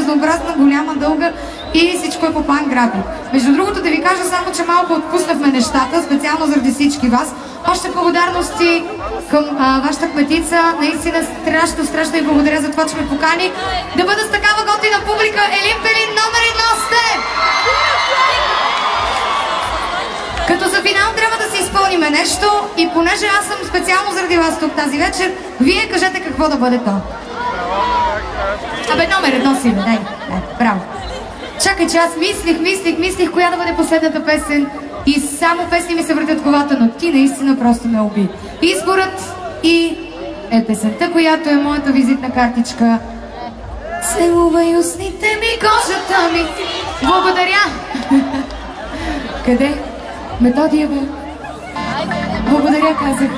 разнообразна, голяма, дълга и всичко е по панграби. Между другото да ви кажа само, че малко отпуснахме нещата, специално заради всички вас. Още благодарности към вашата кметица. Наистина страшно ви благодаря за това, че ме покани да бъда с такава готина публика. Елин Пелин, номер 1 сте! Като за финал трябва да си изпълниме нещо и понеже аз съм специално заради вас тук тази вечер, вие кажете какво да бъде то. Абе, номер 1 си, дай, браво. Чакай, че аз мислих коя да бъде последната песен и само песни ми се въртят в главата, но ти наистина просто ме уби. Изборът и е песента, която е моята визитна картичка. Целувай устните ми, кожата ми. Благодаря. Къде? Методия бе. Благодаря, казах.